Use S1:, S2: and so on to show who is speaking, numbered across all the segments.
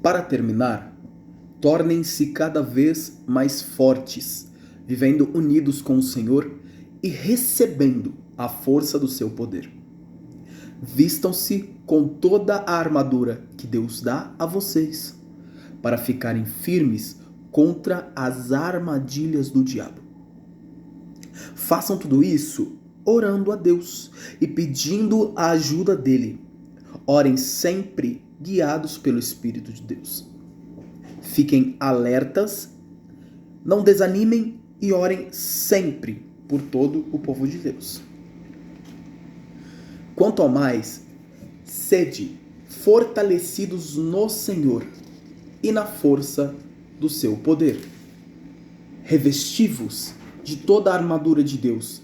S1: Para terminar, tornem-se cada vez mais fortes, vivendo unidos com o Senhor e recebendo a força do seu poder. Vistam-se com toda a armadura que Deus dá a vocês, para ficarem firmes contra as armadilhas do diabo. Façam tudo isso orando a Deus e pedindo a ajuda dele. Orem sempre guiados pelo Espírito de Deus. Fiquem alertas, não desanimem e orem sempre por todo o povo de Deus. Quanto ao mais, sede fortalecidos no Senhor e na força do seu poder. Revesti-vos de toda a armadura de Deus,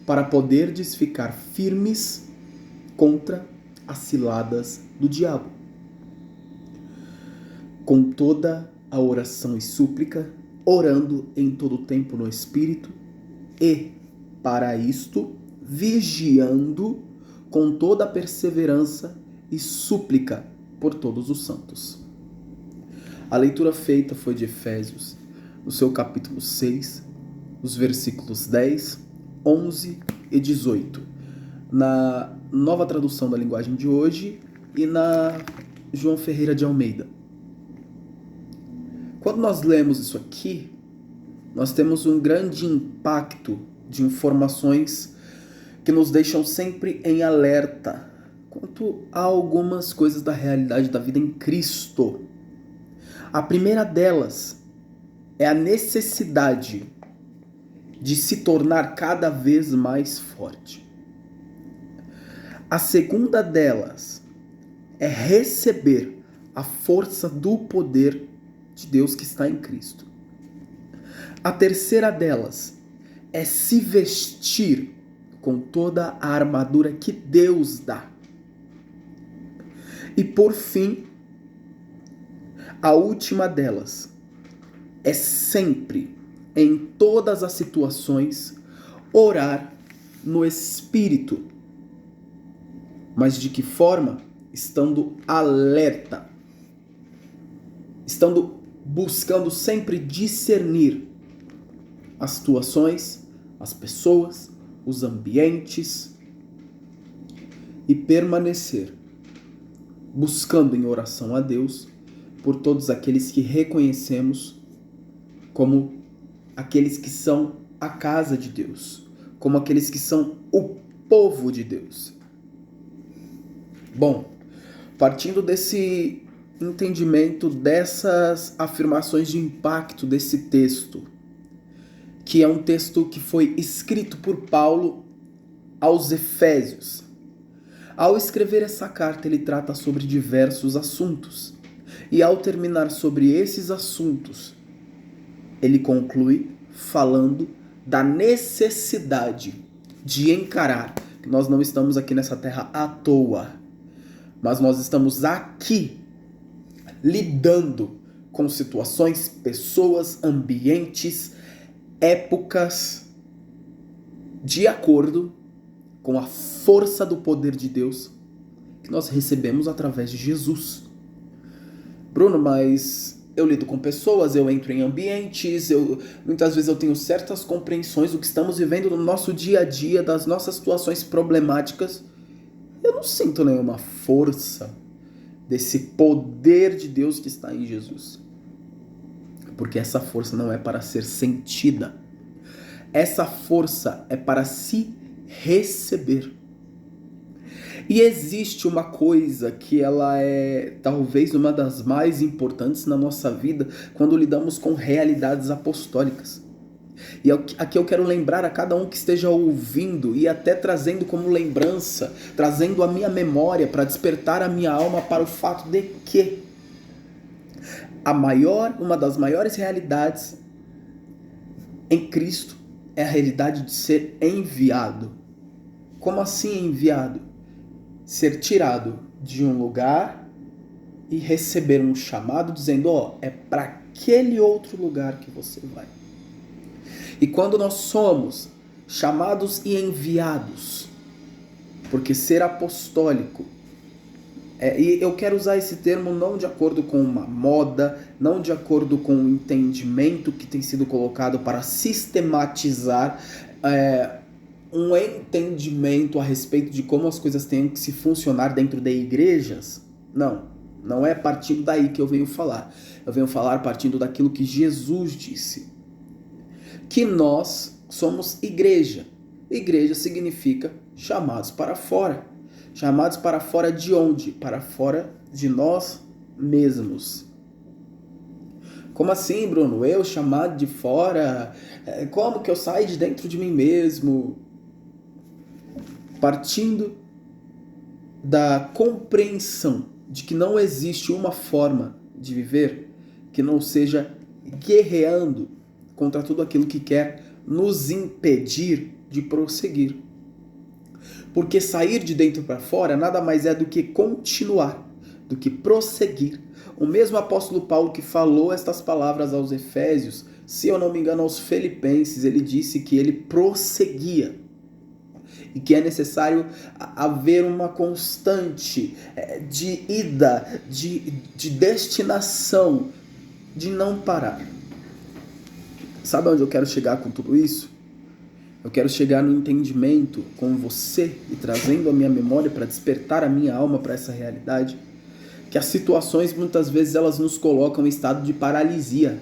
S1: para poderdes ficar firmes contra as ciladas do diabo. Com toda a oração e súplica, orando em todo o tempo no Espírito, e, para isto, vigiando com toda a perseverança e súplica por todos os santos. A leitura feita foi de Efésios, no seu capítulo 6, os versículos 10, 11 e 18, na Nova Tradução da Linguagem de Hoje e na João Ferreira de Almeida. Quando nós lemos isso aqui, nós temos um grande impacto de informações que nos deixam sempre em alerta quanto a algumas coisas da realidade da vida em Cristo. A primeira delas é a necessidade de se tornar cada vez mais forte. A segunda delas é receber a força do poder de Deus que está em Cristo. A terceira delas é se vestir com toda a armadura que Deus dá. E por fim, a última delas é sempre, em todas as situações, orar no Espírito. Mas de que forma? Estando alerta. Estando buscando sempre discernir as situações, as pessoas, os ambientes e permanecer buscando em oração a Deus por todos aqueles que reconhecemos como aqueles que são a casa de Deus, como aqueles que são o povo de Deus. Bom, partindo desse entendimento, dessas afirmações de impacto desse texto, que é um texto que foi escrito por Paulo aos Efésios. Ao escrever essa carta, ele trata sobre diversos assuntos. E ao terminar sobre esses assuntos, ele conclui falando da necessidade de encarar que nós não estamos aqui nessa terra à toa, mas nós estamos aqui lidando com situações, pessoas, ambientes, épocas, de acordo com a força do poder de Deus que nós recebemos através de Jesus. Bruno, mas eu lido com pessoas, eu entro em ambientes, muitas vezes eu tenho certas compreensões do que estamos vivendo no nosso dia a dia, das nossas situações problemáticas. Eu não sinto nenhuma força desse poder de Deus que está em Jesus. Porque essa força não é para ser sentida. Essa força é para se receber. E existe uma coisa que ela é talvez uma das mais importantes na nossa vida quando lidamos com realidades apostólicas. E aqui eu quero lembrar a cada um que esteja ouvindo e até trazendo como lembrança, trazendo a minha memória para despertar a minha alma para o fato de que uma das maiores realidades em Cristo é a realidade de ser enviado. Como assim enviado? Ser tirado de um lugar e receber um chamado dizendo, é para aquele outro lugar que você vai. E quando nós somos chamados e enviados, porque ser apostólico E eu quero usar esse termo não de acordo com uma moda, não de acordo com um entendimento que tem sido colocado para sistematizar um entendimento a respeito de como as coisas têm que se funcionar dentro de igrejas. Não é partindo daí que eu venho falar. Eu venho falar partindo daquilo que Jesus disse. Que nós somos igreja. Igreja significa chamados para fora. Chamados para fora de onde? Para fora de nós mesmos. Como assim, Bruno? Eu chamado de fora? Como que eu saio de dentro de mim mesmo? Partindo da compreensão de que não existe uma forma de viver que não seja guerreando contra tudo aquilo que quer nos impedir de prosseguir. Porque sair de dentro para fora nada mais é do que continuar, do que prosseguir. O mesmo apóstolo Paulo que falou estas palavras aos Efésios, se eu não me engano aos Filipenses, ele disse que ele prosseguia. E que é necessário haver uma constante de ida, de destinação, de não parar. Sabe onde eu quero chegar com tudo isso? Eu quero chegar no entendimento com você e trazendo a minha memória para despertar a minha alma para essa realidade, que as situações muitas vezes elas nos colocam em estado de paralisia.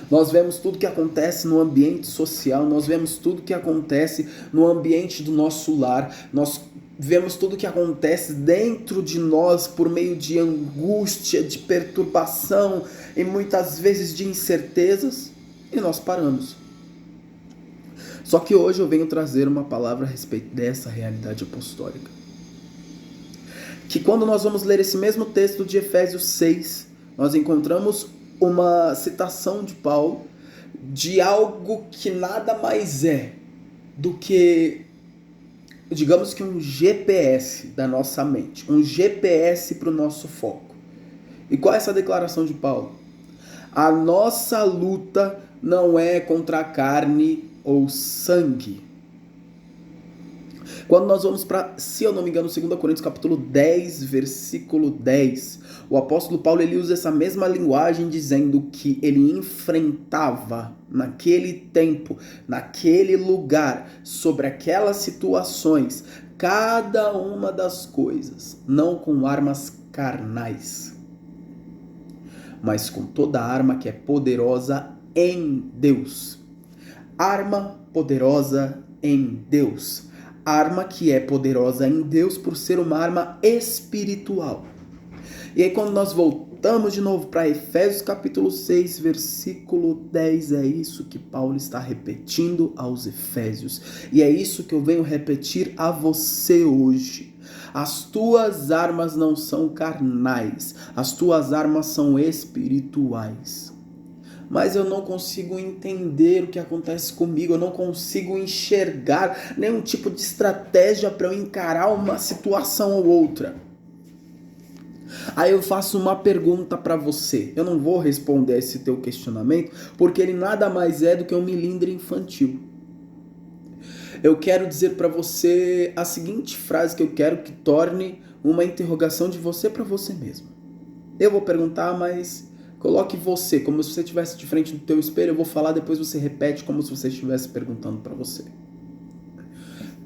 S1: Nós vemos tudo que acontece no ambiente social, nós vemos tudo que acontece no ambiente do nosso lar, nós vemos tudo que acontece dentro de nós por meio de angústia, de perturbação e muitas vezes de incertezas, e nós paramos. Só que hoje eu venho trazer uma palavra a respeito dessa realidade apostólica. Que quando nós vamos ler esse mesmo texto de Efésios 6, nós encontramos uma citação de Paulo de algo que nada mais é do que, digamos que um GPS da nossa mente, um GPS para o nosso foco. E qual é essa declaração de Paulo? A nossa luta não é contra a carne ou sangue. Quando nós vamos para, se eu não me engano, 2 Coríntios capítulo 10, versículo 10, o apóstolo Paulo ele usa essa mesma linguagem dizendo que ele enfrentava naquele tempo, naquele lugar, sobre aquelas situações, cada uma das coisas, não com armas carnais, mas com toda a arma que é poderosa em Deus. Arma poderosa em Deus. Arma que é poderosa em Deus por ser uma arma espiritual. E aí quando nós voltamos de novo para Efésios capítulo 6, versículo 10, é isso que Paulo está repetindo aos Efésios. E é isso que eu venho repetir a você hoje. As tuas armas não são carnais, as tuas armas são espirituais. Mas eu não consigo entender o que acontece comigo, eu não consigo enxergar nenhum tipo de estratégia para eu encarar uma situação ou outra. Aí eu faço uma pergunta para você, eu não vou responder a esse teu questionamento, porque ele nada mais é do que um milindre infantil. Eu quero dizer para você a seguinte frase que eu quero que torne uma interrogação de você para você mesmo. Eu vou perguntar, mas coloque você, como se você estivesse de frente do teu espelho, eu vou falar, depois você repete como se você estivesse perguntando para você.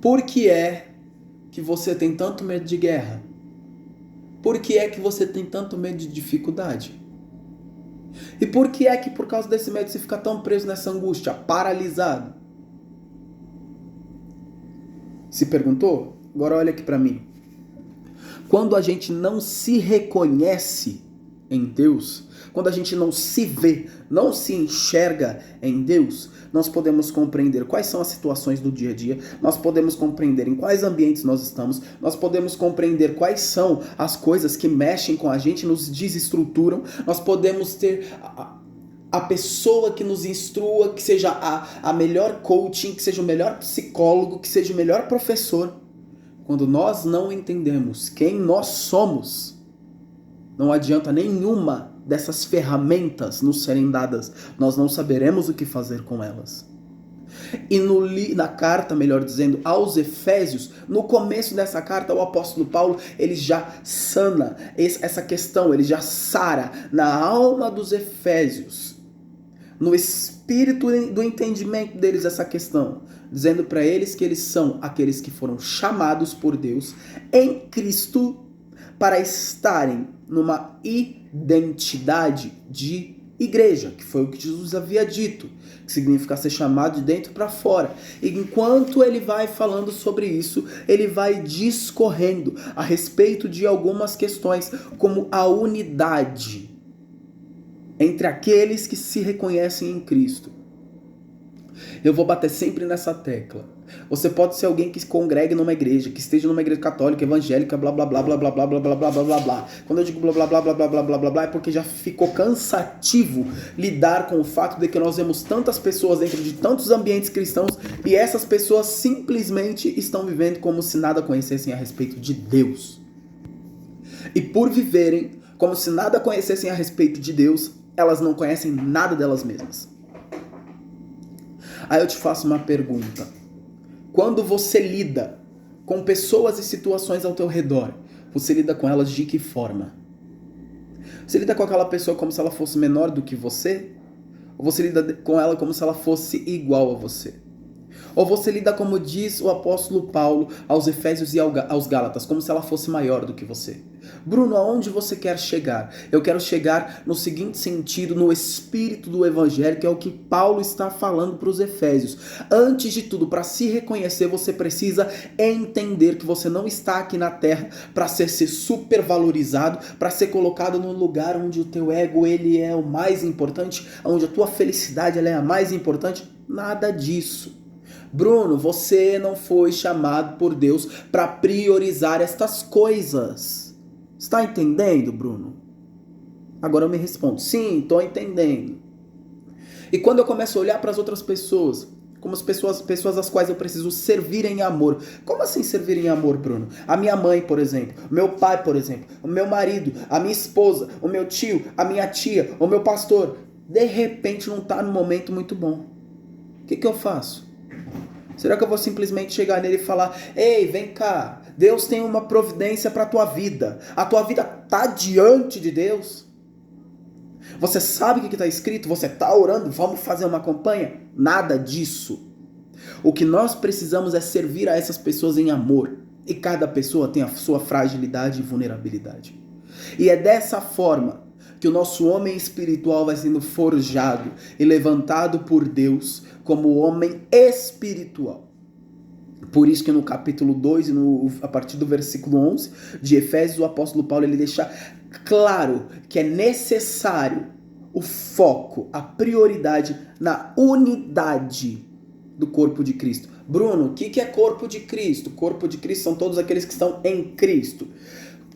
S1: Por que é que você tem tanto medo de guerra? Por que é que você tem tanto medo de dificuldade? E por que é que por causa desse medo você fica tão preso nessa angústia, paralisado? Se perguntou? Agora olha aqui para mim. Quando a gente não se reconhece em Deus, quando a gente não se vê, não se enxerga em Deus, nós podemos compreender quais são as situações do dia a dia, nós podemos compreender em quais ambientes nós estamos, nós podemos compreender quais são as coisas que mexem com a gente, nos desestruturam, nós podemos ter a pessoa que nos instrua, que seja a melhor coaching, que seja o melhor psicólogo, que seja o melhor professor. Quando nós não entendemos quem nós somos, não adianta nenhuma dessas ferramentas nos serem dadas, nós não saberemos o que fazer com elas. E na carta, melhor dizendo, aos Efésios, no começo dessa carta, o apóstolo Paulo, ele já sana essa questão, ele já sara na alma dos Efésios, no espírito do entendimento deles essa questão, dizendo para eles que eles são aqueles que foram chamados por Deus em Cristo para estarem numa identidade de igreja, que foi o que Jesus havia dito, que significa ser chamado de dentro para fora. E enquanto ele vai falando sobre isso, ele vai discorrendo a respeito de algumas questões, como a unidade entre aqueles que se reconhecem em Cristo. Eu vou bater sempre nessa tecla. Você pode ser alguém que se congregue numa igreja, que esteja numa igreja católica, evangélica, blá blá blá blá blá blá blá blá blá blá blá blá. Quando eu digo blá blá blá blá blá blá blá blá blá, é porque já ficou cansativo lidar com o fato de que nós vemos tantas pessoas dentro de tantos ambientes cristãos e essas pessoas simplesmente estão vivendo como se nada conhecessem a respeito de Deus. E por viverem como se nada conhecessem a respeito de Deus, elas não conhecem nada delas mesmas. Aí eu te faço uma pergunta. Quando você lida com pessoas e situações ao teu redor, você lida com elas de que forma? Você lida com aquela pessoa como se ela fosse menor do que você? Ou você lida com ela como se ela fosse igual a você? Ou você lida como diz o apóstolo Paulo aos Efésios e aos Gálatas, como se ela fosse maior do que você? Bruno, aonde você quer chegar? Eu quero chegar no seguinte sentido, no espírito do evangelho, que é o que Paulo está falando para os Efésios. Antes de tudo, para se reconhecer, você precisa entender que você não está aqui na terra para ser supervalorizado, para ser colocado num lugar onde o teu ego ele é o mais importante, onde a tua felicidade ela é a mais importante. Nada disso. Bruno, você não foi chamado por Deus para priorizar estas coisas. Está entendendo, Bruno? Agora eu me respondo, sim, estou entendendo. E quando eu começo a olhar para as outras pessoas, como as pessoas às quais eu preciso servir em amor. Como assim servir em amor, Bruno? A minha mãe, por exemplo, o meu pai, por exemplo, o meu marido, a minha esposa, o meu tio, a minha tia, o meu pastor. De repente não está no momento muito bom. O que eu faço? Será que eu vou simplesmente chegar nele e falar: ei, vem cá, Deus tem uma providência para a tua vida. A tua vida está diante de Deus? Você sabe o que está escrito? Você está orando? Vamos fazer uma campanha? Nada disso. O que nós precisamos é servir a essas pessoas em amor. E cada pessoa tem a sua fragilidade e vulnerabilidade. E é dessa forma que o nosso homem espiritual vai sendo forjado e levantado por Deus como homem espiritual. Por isso que no capítulo 2, a partir do versículo 11 de Efésios, o apóstolo Paulo ele deixa claro que é necessário o foco, a prioridade na unidade do corpo de Cristo. Bruno, o que é corpo de Cristo? Corpo de Cristo são todos aqueles que estão em Cristo.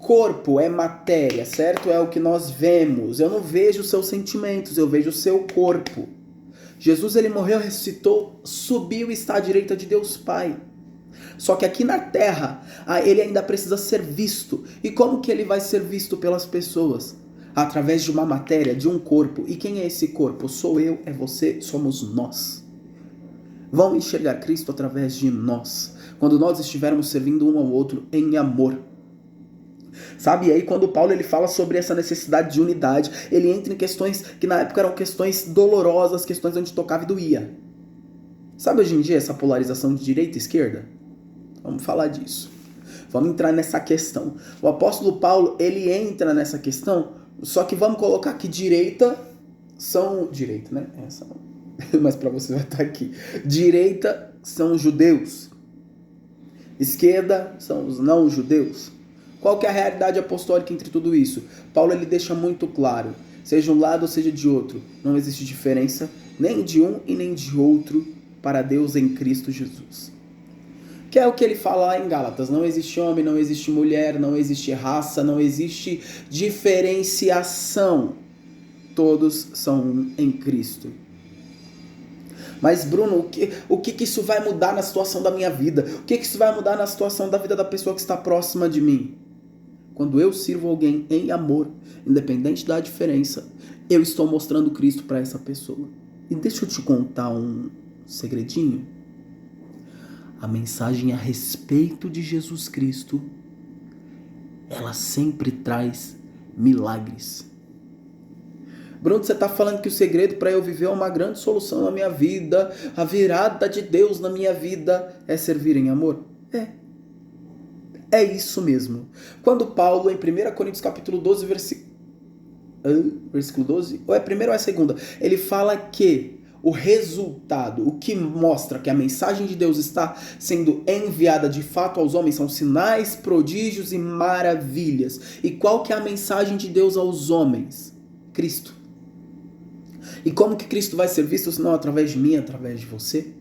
S1: Corpo é matéria, certo? É o que nós vemos. Eu não vejo os seus sentimentos, eu vejo o seu corpo. Jesus ele morreu, ressuscitou, subiu e está à direita de Deus Pai. Só que aqui na terra, ele ainda precisa ser visto. E como que ele vai ser visto pelas pessoas? Através de uma matéria, de um corpo. E quem é esse corpo? Sou eu, é você, somos nós. Vão enxergar Cristo através de nós, quando nós estivermos servindo um ao outro em amor. Sabe, e aí quando Paulo ele fala sobre essa necessidade de unidade, ele entra em questões que na época eram questões dolorosas, questões onde tocava e doía. Sabe hoje em dia essa polarização de direita e esquerda? Vamos falar disso. Vamos entrar nessa questão. O apóstolo Paulo, ele entra nessa questão, só que vamos colocar que direita, né? Mas para você vai estar aqui. Direita são os judeus. Esquerda são os não judeus. Qual que é a realidade apostólica entre tudo isso? Paulo ele deixa muito claro, seja um lado ou seja de outro, não existe diferença nem de um e nem de outro para Deus em Cristo Jesus. Que é o que ele fala lá em Gálatas, não existe homem, não existe mulher, não existe raça, não existe diferenciação, todos são um em Cristo. Mas Bruno, o que isso vai mudar na situação da minha vida? O que isso vai mudar na situação da vida da pessoa que está próxima de mim? Quando eu sirvo alguém em amor, independente da diferença, eu estou mostrando Cristo para essa pessoa. E deixa eu te contar Segredinho. A mensagem a respeito de Jesus Cristo, ela sempre traz milagres. Bruno, você está falando que o segredo para eu viver uma grande solução na minha vida, a virada de Deus na minha vida, é servir em amor? É isso mesmo. Quando Paulo, em 1 Coríntios capítulo 12, versículo 12, ou é primeiro ou é segunda, ele fala que o resultado, o que mostra que a mensagem de Deus está sendo enviada de fato aos homens são sinais, prodígios e maravilhas. E qual que é a mensagem de Deus aos homens? Cristo. E como que Cristo vai ser visto se não através de mim, através de você?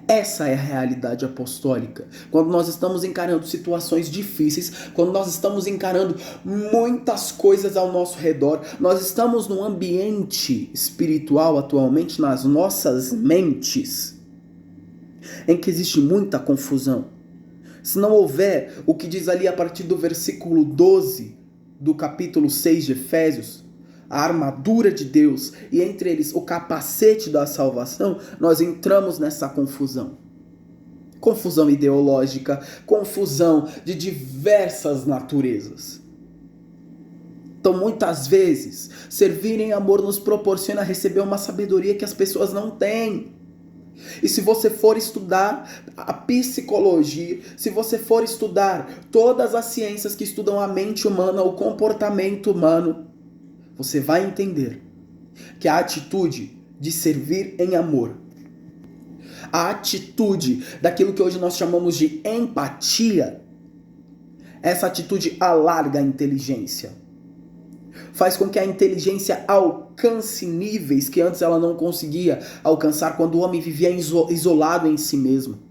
S1: Essa é a realidade apostólica. Quando nós estamos encarando situações difíceis, quando nós estamos encarando muitas coisas ao nosso redor, nós estamos num ambiente espiritual atualmente nas nossas mentes, em que existe muita confusão. Se não houver o que diz ali a partir do versículo 12 do capítulo 6 de Efésios, a armadura de Deus e entre eles o capacete da salvação, nós entramos nessa confusão. Confusão ideológica, confusão de diversas naturezas. Então, muitas vezes, servir em amor nos proporciona receber uma sabedoria que as pessoas não têm. E se você for estudar a psicologia, se você for estudar todas as ciências que estudam a mente humana, o comportamento humano, você vai entender que a atitude de servir em amor, a atitude daquilo que hoje nós chamamos de empatia, essa atitude alarga a inteligência. Faz com que a inteligência alcance níveis que antes ela não conseguia alcançar quando o homem vivia isolado em si mesmo.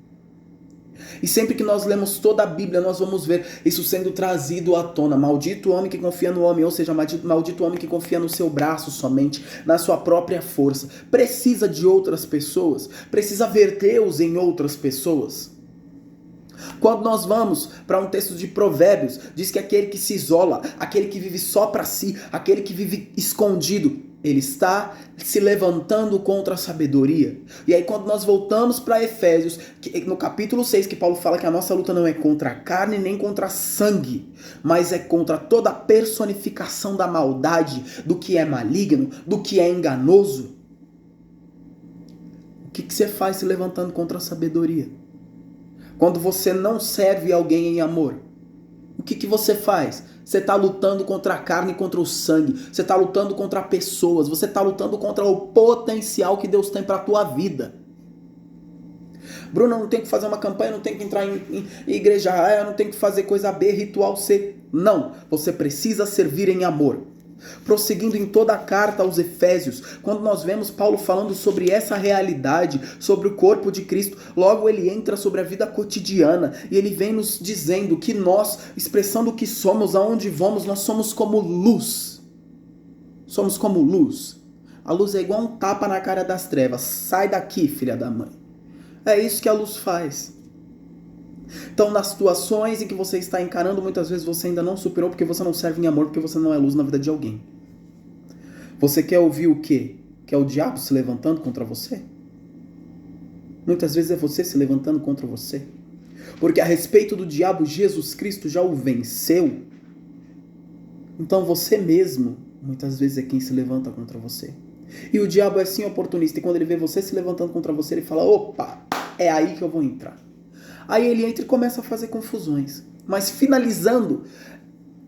S1: E sempre que nós lemos toda a Bíblia, nós vamos ver isso sendo trazido à tona. Maldito o homem que confia no homem, ou seja, maldito o homem que confia no seu braço somente, na sua própria força. Precisa de outras pessoas, precisa ver Deus em outras pessoas. Quando nós vamos para um texto de Provérbios, diz que aquele que se isola, aquele que vive só para si, aquele que vive escondido, ele está se levantando contra a sabedoria. E aí quando nós voltamos para Efésios, no capítulo 6, que Paulo fala que a nossa luta não é contra a carne nem contra sangue, mas é contra toda a personificação da maldade, do que é maligno, do que é enganoso. O que você faz se levantando contra a sabedoria? Quando você não serve alguém em amor, o que você faz? Você está lutando contra a carne e contra o sangue. Você está lutando contra pessoas. Você está lutando contra o potencial que Deus tem para a tua vida. Bruno, eu não tenho que fazer uma campanha, eu não tenho que entrar em igreja A, eu não tenho que fazer coisa B, ritual C. Não, você precisa servir em amor. Prosseguindo em toda a carta aos Efésios, quando nós vemos Paulo falando sobre essa realidade, sobre o corpo de Cristo, logo ele entra sobre a vida cotidiana e ele vem nos dizendo que nós, expressando o que somos, aonde vamos, nós somos como luz. Somos como luz. A luz é igual um tapa na cara das trevas. Sai daqui, filha da mãe. É isso que a luz faz. Então, nas situações em que você está encarando, muitas vezes você ainda não superou porque você não serve em amor, porque você não é luz na vida de alguém. Você quer ouvir o quê? Quer o diabo se levantando contra você? Muitas vezes é você se levantando contra você. Porque a respeito do diabo, Jesus Cristo já o venceu. Então você mesmo, muitas vezes é quem se levanta contra você. E o diabo é sim oportunista. E quando ele vê você se levantando contra você, ele fala, opa, é aí que eu vou entrar. Aí ele entra e começa a fazer confusões. Mas finalizando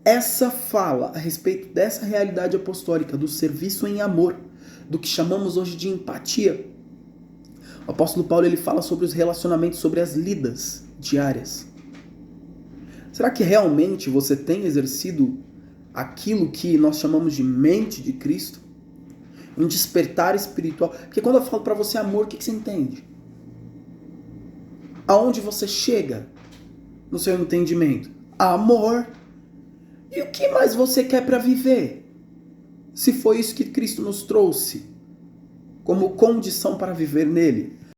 S1: essa fala a respeito dessa realidade apostólica, do serviço em amor, do que chamamos hoje de empatia, o apóstolo Paulo ele fala sobre os relacionamentos, sobre as lidas diárias. Será que realmente você tem exercido aquilo que nós chamamos de mente de Cristo? Um despertar espiritual? Porque quando eu falo para você amor, o que você entende? Aonde você chega no seu entendimento? Amor. E o que mais você quer para viver? Se foi isso que Cristo nos trouxe como condição para viver nele.